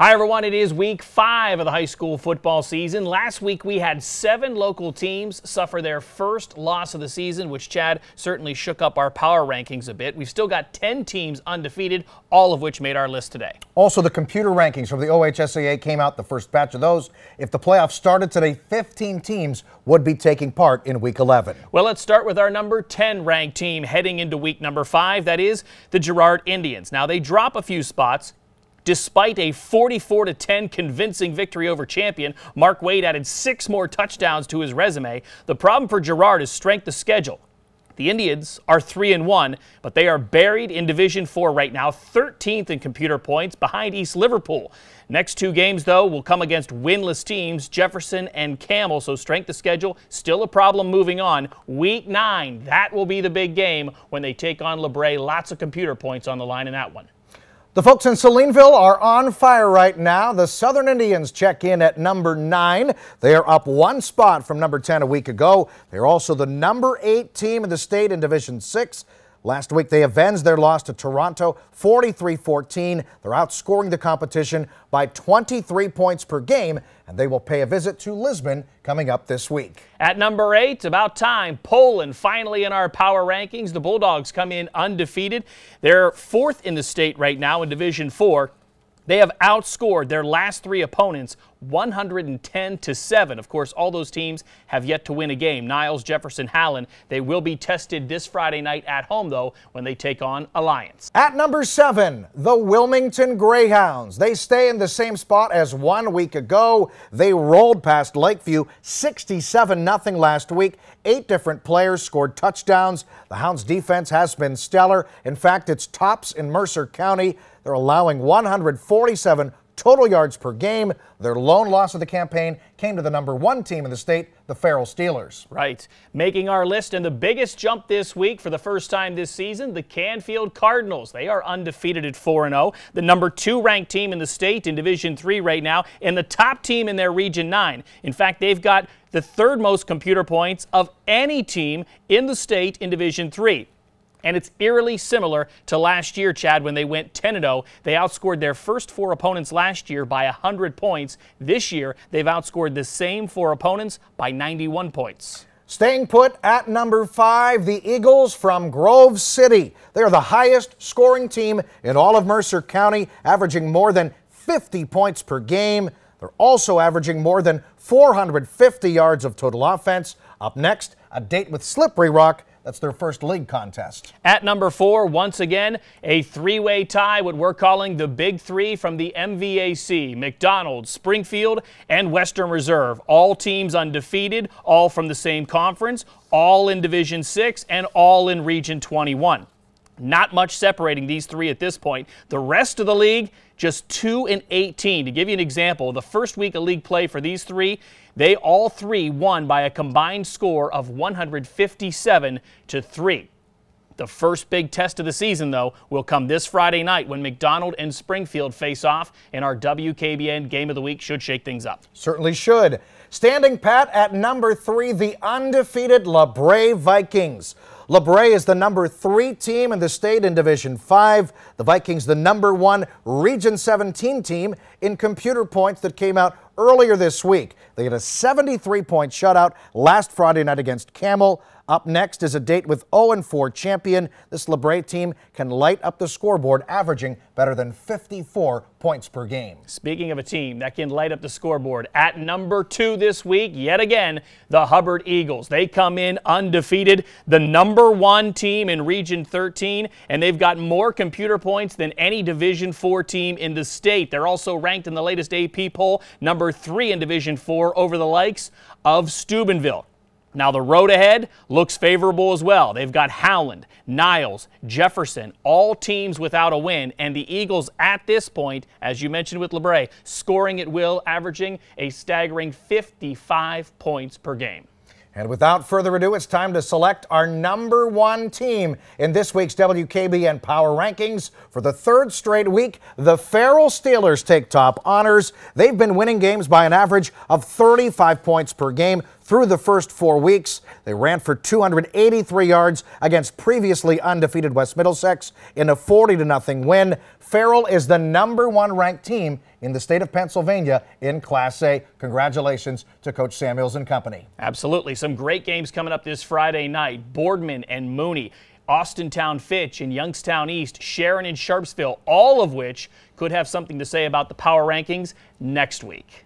Hi everyone, it is week 5 of the high school football season. Last week we had 7 local teams suffer their first loss of the season, which, Chad, certainly shook up our power rankings a bit. We've still got 10 teams undefeated, all of which made our list today. Also, the computer rankings from the OHSAA came out, the first batch of those. If the playoffs started today, 15 teams would be taking part in week 11. Well, let's start with our number 10 ranked team heading into week number 5. That is the Girard Indians. Now, they drop a few spots. Despite a 44-10 convincing victory over champion, Mark Wade added 6 more touchdowns to his resume. The problem for Girard is strength of schedule. The Indians are 3-1, but they are buried in Division 4 right now, 13th in computer points behind East Liverpool. Next 2 games, though, will come against winless teams, Jefferson and Camel, so strength of schedule still a problem moving on. Week 9, that will be the big game when they take on LABRAE. Lots of computer points on the line in that one. The folks in Salineville are on fire right now. The Southern Indians check in at number 9. They are up 1 spot from number 10 a week ago. They're also the number 8 team in the state in Division 6. Last week, they avenged their loss to Toronto, 43-14. They're outscoring the competition by 23 points per game, and they will pay a visit to Lisbon coming up this week. At number 8, about time, Poland finally in our power rankings. The Bulldogs come in undefeated. They're 4th in the state right now in Division 4. They have outscored their last 3 opponents 110-7. Of course, all those teams have yet to win a game. Niles, Jefferson, Hallen. They will be tested this Friday night at home, though, when they take on Alliance. At number 7, the Wilmington Greyhounds. They stay in the same spot as 1 week ago. They rolled past Lakeview 67-0 last week. 8 different players scored touchdowns. The Hounds' defense has been stellar. In fact, it's tops in Mercer County. They're allowing 147 total yards per game. Their lone loss of the campaign came to the number 1 team in the state, the FARRELL Steelers. Right. Making our list, and the biggest jump this week for the first time this season, the Canfield Cardinals. They are undefeated at 4-0. The number 2 ranked team in the state in Division 3 right now, and the top team in their Region 9. In fact, they've got the 3rd most computer points of any team in the state in Division 3. And it's eerily similar to last year, Chad, when they went 10-0. They outscored their first 4 opponents last year by 100 points. This year, they've outscored the same 4 opponents by 91 points. Staying put at number 5, the Eagles from Grove City. They are the highest scoring team in all of Mercer County, averaging more than 50 points per game. They're also averaging more than 450 yards of total offense. Up next, a date with Slippery Rock. That's their first league contest. At number 4, once again, a 3-way tie, what we're calling the Big 3 from the MVAC. McDonald, Springfield, and Western Reserve. All teams undefeated, all from the same conference, all in Division 6, and all in Region 21. Not much separating these 3 at this point. The rest of the league, just 2-18. To give you an example, the first week of league play for these 3, they all 3 won by a combined score of 157-3. The first big test of the season, though, will come this Friday night when McDonald and Springfield face off, and our WKBN Game of the Week should shake things up. Certainly should. Standing pat at number 3, the undefeated LABRAE Vikings. LABRAE is the number 3 team in the state in Division 5. The Vikings, the number 1 Region 17 team in computer points that came out earlier this week. They had a 73-point shutout last Friday night against Camel. Up next is a date with 0-4 champion. This LABRAE team can light up the scoreboard, averaging better than 54 points per game. Speaking of a team that can light up the scoreboard, at number 2 this week, yet again, the Hubbard Eagles. They come in undefeated, the number 1 team in Region 13, and they've got more computer points than any Division 4 team in the state. They're also ranked in the latest AP poll, number 3 in Division 4 over the likes of Steubenville. Now, the road ahead looks favorable as well. They've got Howland, Niles, Jefferson, all teams without a win, and the Eagles at this point, as you mentioned with LABRAE, scoring at will, averaging a staggering 55 points per game. And without further ado, it's time to select our number 1 team in this week's WKBN Power Rankings. For the 3rd straight week, the FARRELL Steelers take top honors. They've been winning games by an average of 35 points per game. Through the first 4 weeks, they ran for 283 yards against previously undefeated West Middlesex in a 40-0 win. Farrell is the #1 ranked team in the state of Pennsylvania in Class A. Congratulations to Coach Samuels and company. Absolutely. Some great games coming up this Friday night. Boardman and Mooney, Austintown Fitch and Youngstown East, Sharon and Sharpsville, all of which could have something to say about the power rankings next week.